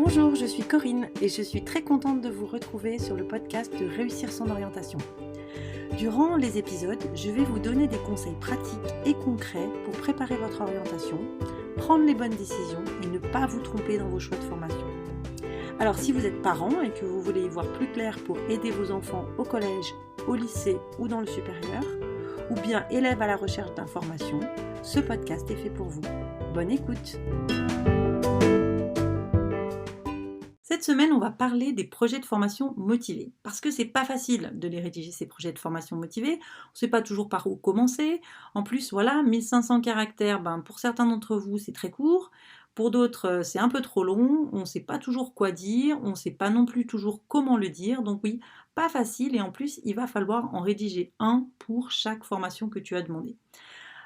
Bonjour, je suis Corinne et je suis très contente de vous retrouver sur le podcast de Réussir son orientation. Durant les épisodes, je vais vous donner des conseils pratiques et concrets pour préparer votre orientation, prendre les bonnes décisions et ne pas vous tromper dans vos choix de formation. Alors si vous êtes parent et que vous voulez y voir plus clair pour aider vos enfants au collège, au lycée ou dans le supérieur, ou bien élève à la recherche d'informations, ce podcast est fait pour vous. Bonne écoute! Cette semaine, on va parler des projets de formation motivés, parce que c'est pas facile de les rédiger, ces projets de formation motivés. On ne sait pas toujours par où commencer. En plus, voilà, 1500 caractères, pour certains d'entre vous, c'est très court. Pour d'autres, c'est un peu trop long. On ne sait pas toujours quoi dire. On ne sait pas non plus toujours comment le dire. Donc oui, pas facile. Et en plus, il va falloir en rédiger un pour chaque formation que tu as demandé.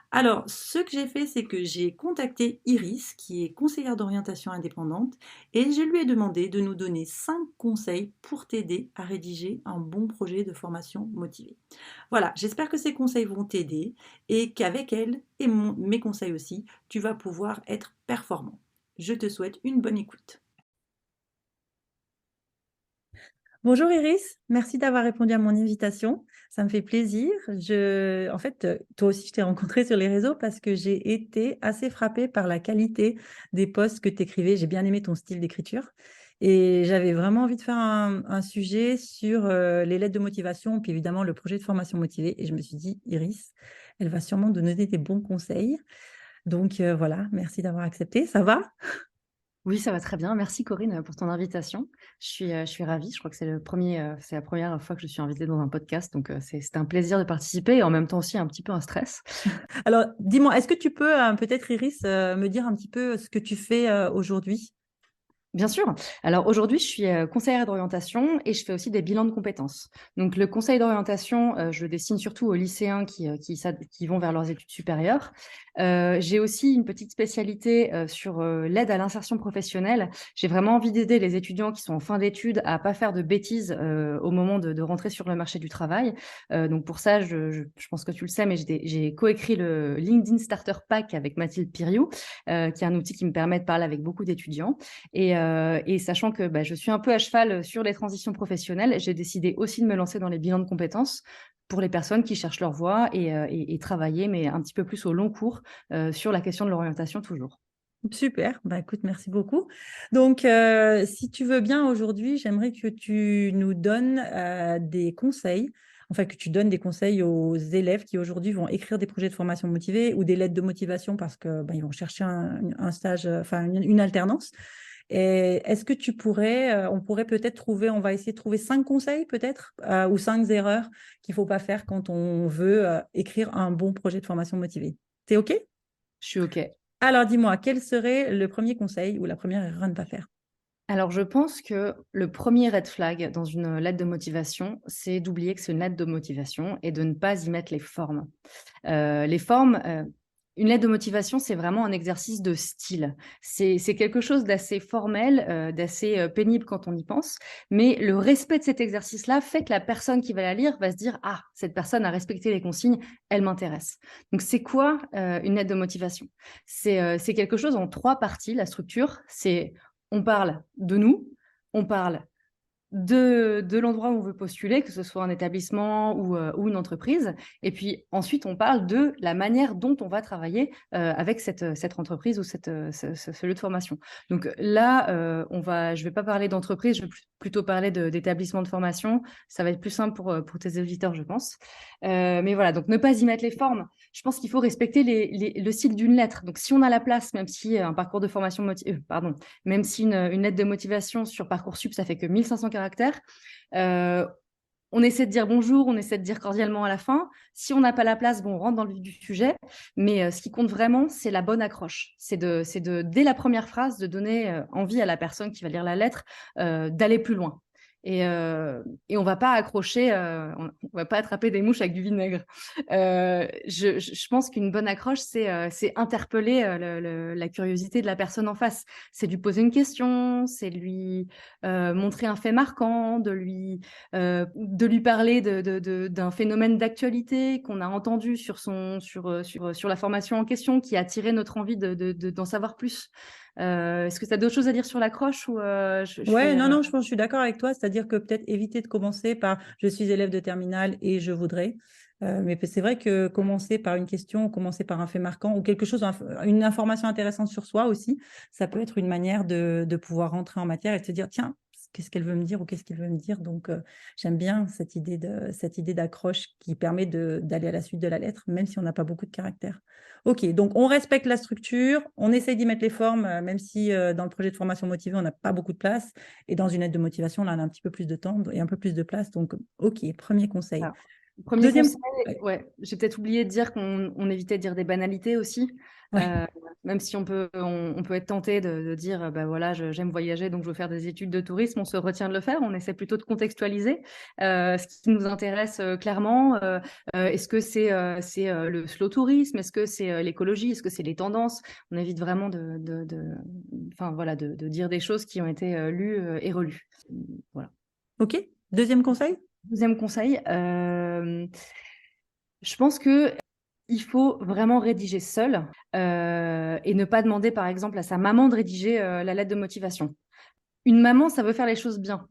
Alors, ce que j'ai fait, c'est que j'ai contacté Iris, qui est conseillère d'orientation indépendante, et je lui ai demandé de nous donner 5 conseils pour t'aider à rédiger un bon projet de formation motivé. Voilà, j'espère que ces conseils vont t'aider et qu'avec elle et mes conseils aussi, tu vas pouvoir être performant. Je te souhaite une bonne écoute. Bonjour Iris, merci d'avoir répondu à mon invitation. Ça me fait plaisir. En fait, toi aussi, je t'ai rencontré sur les réseaux parce que j'ai été assez frappée par la qualité des posts que tu écrivais. J'ai bien aimé ton style d'écriture et j'avais vraiment envie de faire un sujet sur les lettres de motivation, puis évidemment le projet de formation motivée. Et je me suis dit, Iris, elle va sûrement nous donner des bons conseils. Donc voilà, merci d'avoir accepté. Ça va? Oui, ça va très bien. Merci Corinne pour ton invitation. Je suis ravie. Je crois que c'est la première fois que je suis invitée dans un podcast, donc c'est un plaisir de participer et en même temps aussi un petit peu un stress. Alors, dis-moi, est-ce que tu peux peut-être, Iris, me dire un petit peu ce que tu fais aujourd'hui? Bien sûr. Alors aujourd'hui, je suis conseillère d'orientation et je fais aussi des bilans de compétences. Donc le conseil d'orientation, je le destine surtout aux lycéens qui vont vers leurs études supérieures. J'ai aussi une petite spécialité sur l'aide à l'insertion professionnelle. J'ai vraiment envie d'aider les étudiants qui sont en fin d'études à pas faire de bêtises au moment de rentrer sur le marché du travail. Donc pour ça, je pense que tu le sais, mais j'ai coécrit le LinkedIn Starter Pack avec Mathilde Piriou, qui est un outil qui me permet de parler avec beaucoup d'étudiants. Et sachant que je suis un peu à cheval sur les transitions professionnelles, j'ai décidé aussi de me lancer dans les bilans de compétences pour les personnes qui cherchent leur voie et travailler, mais un petit peu plus au long cours sur la question de l'orientation toujours. Super, écoute, merci beaucoup. Donc, si tu veux bien, aujourd'hui, j'aimerais que tu nous donnes des conseils, enfin que tu donnes des conseils aux élèves qui aujourd'hui vont écrire des projets de formation motivés ou des lettres de motivation parce que ils vont chercher un stage, enfin une alternance. Et est-ce que on pourrait peut-être trouver, on va essayer de trouver 5 conseils peut-être ou 5 erreurs qu'il faut pas faire quand on veut écrire un bon projet de formation motivée. T'es OK? Je suis OK. Alors, dis-moi, quel serait le premier conseil ou la première erreur à ne pas faire? Alors, je pense que le premier red flag dans une lettre de motivation, c'est d'oublier que c'est une lettre de motivation et de ne pas y mettre les formes. Les formes, une lettre de motivation, c'est vraiment un exercice de style. C'est quelque chose d'assez formel, d'assez pénible quand on y pense, mais le respect de cet exercice-là fait que la personne qui va la lire va se dire « Ah, cette personne a respecté les consignes, elle m'intéresse ». Donc, c'est quoi une lettre de motivation? C'est quelque chose en 3 parties, la structure. C'est on parle de nous, on parle de l'endroit où on veut postuler, que ce soit un établissement ou une entreprise. Et puis ensuite, on parle de la manière dont on va travailler avec cette entreprise ou ce lieu de formation. Donc là, je vais pas parler d'entreprise, je vais plutôt parler d'établissement de formation. Ça va être plus simple pour tes auditeurs, je pense. Mais voilà, donc ne pas y mettre les formes. Je pense qu'il faut respecter le style d'une lettre. Donc si on a la place, même si un parcours de formation, même si une lettre de motivation sur Parcoursup, ça fait que 1500 caractères, on essaie de dire bonjour, on essaie de dire cordialement à la fin. Si on n'a pas la place, on rentre dans le vif du sujet. Mais ce qui compte vraiment, c'est la bonne accroche. Dès la première phrase, de donner envie à la personne qui va lire la lettre d'aller plus loin. Et on va pas accrocher, on va pas attraper des mouches avec du vinaigre. Je pense qu'une bonne accroche, c'est interpeller la curiosité de la personne en face. C'est lui poser une question, c'est lui montrer un fait marquant, de lui parler d'un phénomène d'actualité qu'on a entendu sur la formation en question, qui a attiré notre envie d'en savoir plus. Est-ce que tu as d'autres choses à dire sur l'accroche ou je Ouais, fais, non, non, je pense, je suis d'accord avec toi. C'est-à-dire que peut-être éviter de commencer par je suis élève de terminale et je voudrais. Mais c'est vrai que commencer par une question, ou commencer par un fait marquant ou quelque chose, une information intéressante sur soi aussi, ça peut être une manière de pouvoir rentrer en matière et de se dire, tiens, qu'est-ce qu'elle veut me dire ou qu'est-ce qu'il veut me dire. Donc, j'aime bien cette idée d'accroche qui permet d'aller à la suite de la lettre, même si on n'a pas beaucoup de caractères. Ok, donc on respecte la structure, on essaye d'y mettre les formes, même si dans le projet de formation motivée, on n'a pas beaucoup de place. Et dans une aide de motivation, là, on a un petit peu plus de temps et un peu plus de place. Donc, ok, premier conseil. Alors, premier Deuxième, conseil, ouais, j'ai peut-être oublié de dire qu'on évitait de dire des banalités aussi. ouais, Euh, Même si on peut être tenté de dire, bah voilà, j'aime voyager, donc je veux faire des études de tourisme, on se retient de le faire, on essaie plutôt de contextualiser ce qui nous intéresse clairement. Est-ce que c'est le slow tourisme? Est-ce que c'est l'écologie? Est-ce que c'est les tendances? On évite vraiment enfin, voilà, de dire des choses qui ont été lues et relues. Voilà. ok. Deuxième conseil? Deuxième conseil, je pense que il faut vraiment rédiger seul et ne pas demander, par exemple, à sa maman de rédiger la lettre de motivation. Une maman, ça veut faire les choses bien.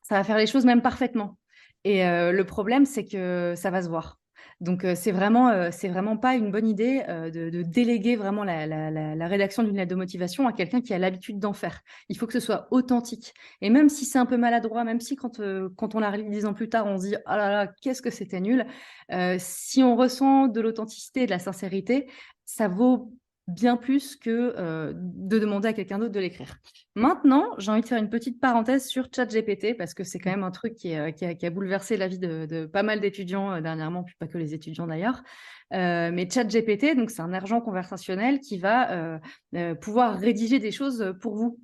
Ça va faire les choses même parfaitement. Et le problème, c'est que ça va se voir. Donc, c'est vraiment pas une bonne idée de déléguer vraiment la rédaction d'une lettre de motivation à quelqu'un qui a l'habitude d'en faire. Il faut que ce soit authentique. Et même si c'est un peu maladroit, même si quand on la relit 10 ans plus tard, on se dit « Ah là là, qu'est-ce que c'était nul !» Si on ressent de l'authenticité et de la sincérité, ça vaut bien plus que de demander à quelqu'un d'autre de l'écrire. Maintenant, j'ai envie de faire une petite parenthèse sur ChatGPT parce que c'est quand même un truc qui a bouleversé la vie de pas mal d'étudiants dernièrement, puis pas que les étudiants d'ailleurs. Mais ChatGPT, donc c'est un agent conversationnel qui va pouvoir rédiger des choses pour vous.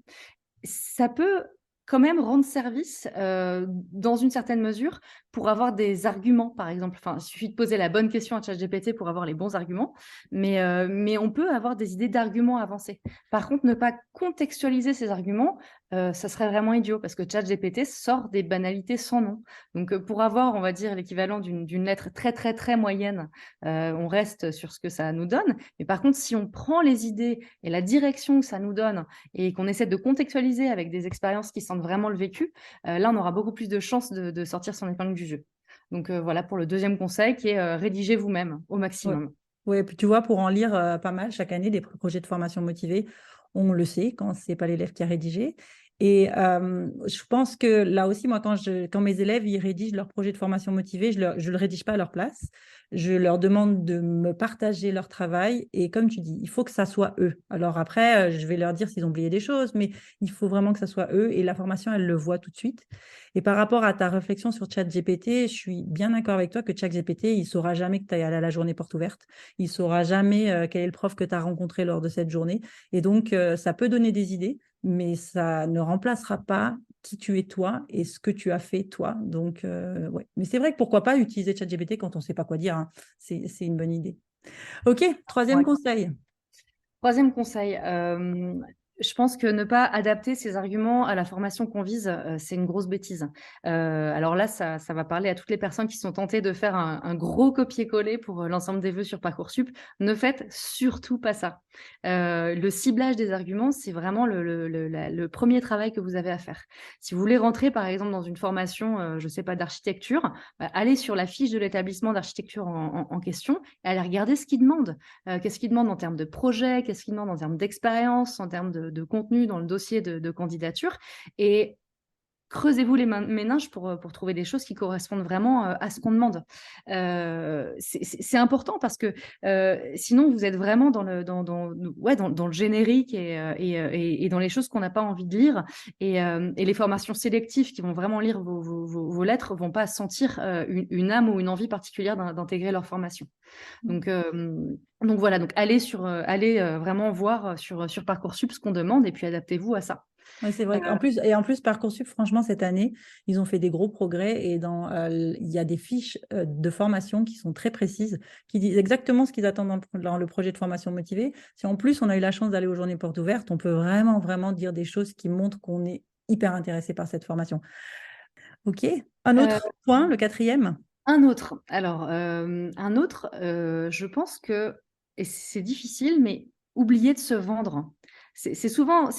Ça peut quand même rendre service dans une certaine mesure pour avoir des arguments, par exemple. Enfin, il suffit de poser la bonne question à ChatGPT pour avoir les bons arguments, mais on peut avoir des idées d'arguments avancés. Par contre, ne pas contextualiser ces arguments, ça serait vraiment idiot parce que ChatGPT sort des banalités sans nom. Donc, pour avoir, on va dire, l'équivalent d'une lettre très, très, très moyenne, on reste sur ce que ça nous donne. Mais par contre, si on prend les idées et la direction que ça nous donne et qu'on essaie de contextualiser avec des expériences qui sentent vraiment le vécu, là, on aura beaucoup plus de chances de sortir son épingle du jeu. Donc voilà pour le deuxième conseil qui est rédiger vous-même au Ouais. maximum. Ouais, puis tu vois, pour en lire pas mal chaque année, des projets de formation motivés, on le sait quand c'est pas l'élève qui a rédigé. Et je pense que là aussi, moi, quand mes élèves ils rédigent leur projet de formation motivée, je le rédige pas à leur place. Je leur demande de me partager leur travail. Et comme tu dis, il faut que ça soit eux. Alors après, je vais leur dire s'ils ont oublié des choses, mais il faut vraiment que ça soit eux. Et la formation, elle le voit tout de suite. Et par rapport à ta réflexion sur ChatGPT, je suis bien d'accord avec toi que ChatGPT, il ne saura jamais que tu es allé à la journée porte ouverte. Il ne saura jamais quel est le prof que tu as rencontré lors de cette journée. Et donc, ça peut donner des idées, mais ça ne remplacera pas qui tu es toi et ce que tu as fait toi. Donc, ouais. Mais c'est vrai que pourquoi pas utiliser ChatGPT quand on ne sait pas quoi dire, hein. C'est une bonne idée. OK, troisième Ouais. conseil. Troisième conseil, je pense que ne pas adapter ses arguments à la formation qu'on vise, c'est une grosse bêtise. Alors là, ça va parler à toutes les personnes qui sont tentées de faire un gros copier-coller pour l'ensemble des vœux sur Parcoursup. Ne faites surtout pas ça. Le ciblage des arguments, c'est vraiment le premier travail que vous avez à faire. Si vous voulez rentrer, par exemple, dans une formation, je ne sais pas, d'architecture, allez sur la fiche de l'établissement d'architecture en question et allez regarder ce qu'il demande. Qu'est-ce qu'il demande en termes de projet, qu'est-ce qu'il demande en termes d'expérience, en termes de contenu dans le dossier de candidature. Et creusez-vous les méninges pour trouver des choses qui correspondent vraiment à ce qu'on demande. C'est important parce que sinon, vous êtes vraiment dans le générique et dans les choses qu'on n'a pas envie de lire. Et les formations sélectives qui vont vraiment lire vos lettres ne vont pas sentir une âme ou une envie particulière d'intégrer leur formation. Donc voilà, donc allez vraiment voir sur Parcoursup ce qu'on demande et puis adaptez-vous à ça. Oui, c'est vrai. En plus, Parcoursup, franchement, cette année, ils ont fait des gros progrès et il y a des fiches de formation qui sont très précises, qui disent exactement ce qu'ils attendent dans le projet de formation motivée. Si en plus, on a eu la chance d'aller aux journées portes ouvertes, on peut vraiment, vraiment dire des choses qui montrent qu'on est hyper intéressé par cette formation. OK. Un Euh, autre point, le quatrième. Un autre, je pense que, et c'est difficile, mais oublier de se vendre. c'est souvent,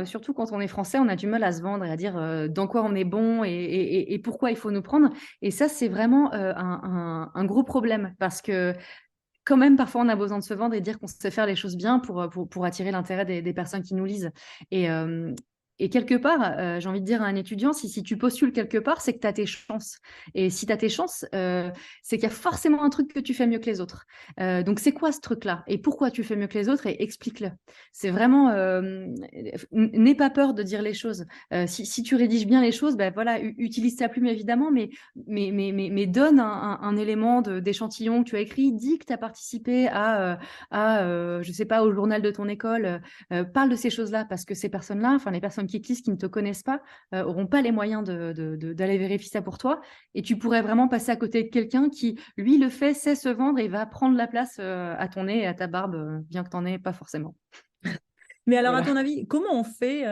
surtout quand on est français, on a du mal à se vendre et à dire, dans quoi on est bon et pourquoi il faut nous prendre et ça, c'est vraiment, un gros problème parce que quand même, parfois, on a besoin de se vendre et dire qu'on sait faire les choses bien pour attirer l'intérêt des personnes qui nous lisent. Et, et quelque part, j'ai envie de dire à un étudiant, si tu postules quelque part, c'est que tu as tes chances. Et si tu as tes chances, c'est qu'il y a forcément un truc que tu fais mieux que les autres. Donc, c'est quoi ce truc-là? Et pourquoi tu fais mieux que les autres? Et explique-le. C'est vraiment, n'aie pas peur de dire les choses. Si tu rédiges bien les choses, ben voilà, utilise ta plume évidemment, mais donne un élément d'échantillon que tu as écrit, dis que tu as participé je sais pas, au journal de ton école, parle de ces choses-là parce que ces personnes-là, enfin les personnes qui te lisent, qui ne te connaissent pas, auront pas les moyens d'aller vérifier ça pour toi et tu pourrais vraiment passer à côté de quelqu'un qui, lui, le fait, sait se vendre et va prendre la place à ton nez et à ta barbe, bien que tu n'en aies pas forcément. Mais alors, à Voilà. ton avis, comment on fait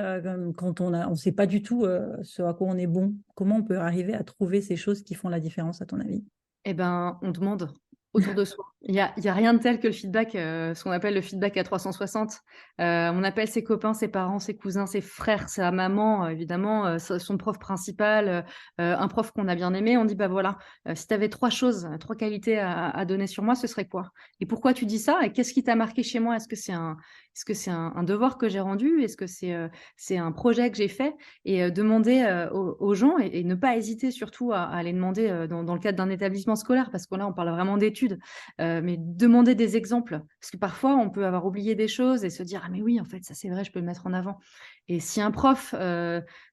quand on sait pas du tout ce à quoi on est bon? Comment on peut arriver à trouver ces choses qui font la différence, à ton avis? Eh ben, on demande autour de soi. Il y a rien de tel que le feedback, ce qu'on appelle le feedback à 360. On appelle ses copains, ses parents, ses cousins, ses frères, sa maman, évidemment, son prof principal, un prof qu'on a bien aimé. On dit: «Bah, voilà, si tu avais 3 choses, 3 qualités à donner sur moi, ce serait quoi? Et pourquoi tu dis ça? Et qu'est-ce qui t'a marqué chez moi? Est-ce que c'est un devoir que j'ai rendu? Est-ce que c'est un projet que j'ai fait?» Et demander aux gens et ne pas hésiter surtout à les demander dans le cadre d'un établissement scolaire, parce que là, on parle vraiment d'études, mais demander des exemples. Parce que parfois, on peut avoir oublié des choses et se dire: «Ah mais oui, en fait, ça c'est vrai, je peux le mettre en avant». Et si un prof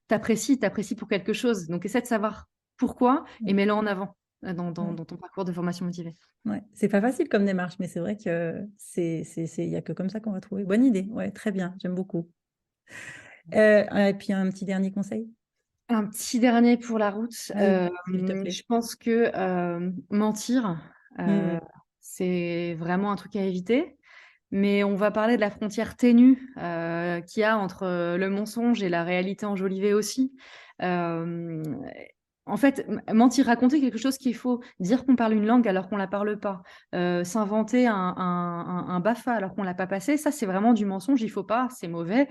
t'apprécie pour quelque chose, donc essaie de savoir pourquoi et mets-le en avant Ouais. dans ton parcours de formation motivée. Ouais. C'est pas facile comme démarche, mais c'est vrai que il y a que comme ça qu'on va trouver. Bonne idée, ouais, très bien, j'aime beaucoup. Et puis un petit dernier conseil? Un petit dernier pour la route, Oui, s'il te plaît. je pense que, mentir, Mmh. c'est vraiment un truc à éviter. Mais on va parler de la frontière ténue, qu'il y a entre, le mensonge et la réalité enjolivée aussi. Hem, En fait, mentir, raconter quelque chose qu'il faut, dire qu'on parle une langue alors qu'on la parle pas, s'inventer un BAFA alors qu'on l'a pas passé, ça c'est vraiment du mensonge, il faut pas, c'est mauvais,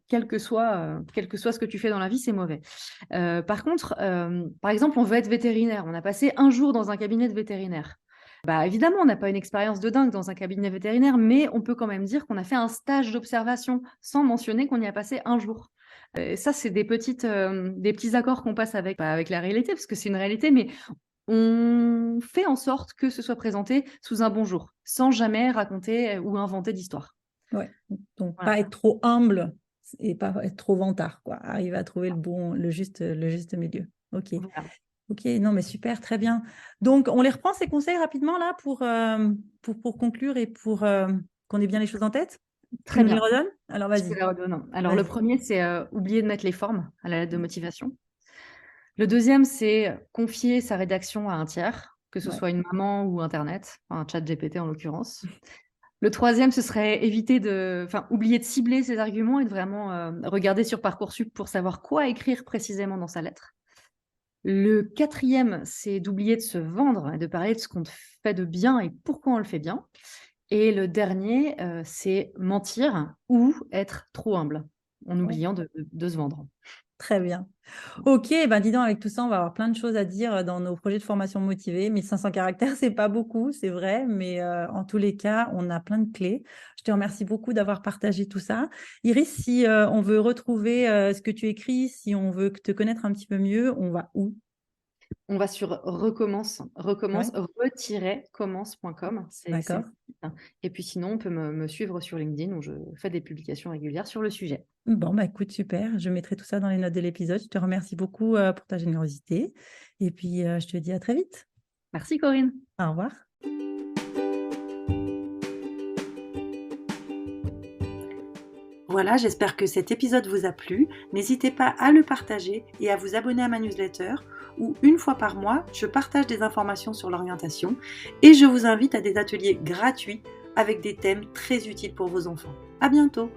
quel que soit ce que tu fais dans la vie, c'est mauvais. Par contre, par exemple, on veut être vétérinaire, on a passé un jour dans un cabinet de vétérinaire. Bah, évidemment, on n'a pas une expérience de dingue dans un cabinet vétérinaire, mais on peut quand même dire qu'on a fait un stage d'observation, sans mentionner qu'on y a passé un jour. Ça, c'est des petits accords qu'on passe avec, pas avec la réalité, parce que c'est une réalité, mais on fait en sorte que ce soit présenté sous un bon jour, sans jamais raconter ou inventer d'histoire. Ouais, donc Voilà. pas être trop humble et pas être trop vantard, quoi. Arriver à trouver le juste milieu. OK. Voilà. OK, non, mais super, très bien. Donc, on les reprend ces conseils rapidement là pour conclure et pour qu'on ait bien les choses en tête? Tu Très nous les bien. redonnes? Alors Je te vas-y, les redonne. Alors, le vas-y. premier, c'est oublier de mettre les formes à la lettre de motivation. Le deuxième, c'est confier sa rédaction à un tiers, que ce Ouais. soit une maman ou internet, un chat GPT en l'occurrence. Le troisième, ce serait oublier de cibler ses arguments et de vraiment regarder sur Parcoursup pour savoir quoi écrire précisément dans sa lettre. Le quatrième, c'est d'oublier de se vendre et de parler de ce qu'on fait de bien et pourquoi on le fait bien. Et le dernier, c'est mentir ou être trop humble, en Ouais, oubliant de se vendre. très bien. OK, ben dis donc, avec tout ça, on va avoir plein de choses à dire dans nos projets de formation motivés. 1500 caractères, c'est pas beaucoup, c'est vrai, mais en tous les cas, on a plein de clés. Je te remercie beaucoup d'avoir partagé tout ça. Iris, si on veut retrouver ce que tu écris, si on veut te connaître un petit peu mieux, on va où? On va sur Ouais, re-commence.com, c'est mon d'accord. site. Et puis sinon, on peut me suivre sur LinkedIn où je fais des publications régulières sur le sujet. Bon, bah écoute, super. Je mettrai tout ça dans les notes de l'épisode. Je te remercie beaucoup pour ta générosité. Et puis, je te dis à très vite. Merci Corinne. Au revoir. Voilà, j'espère que cet épisode vous a plu. N'hésitez pas à le partager et à vous abonner à ma newsletter où une fois par mois, je partage des informations sur l'orientation et je vous invite à des ateliers gratuits avec des thèmes très utiles pour vos enfants. À bientôt!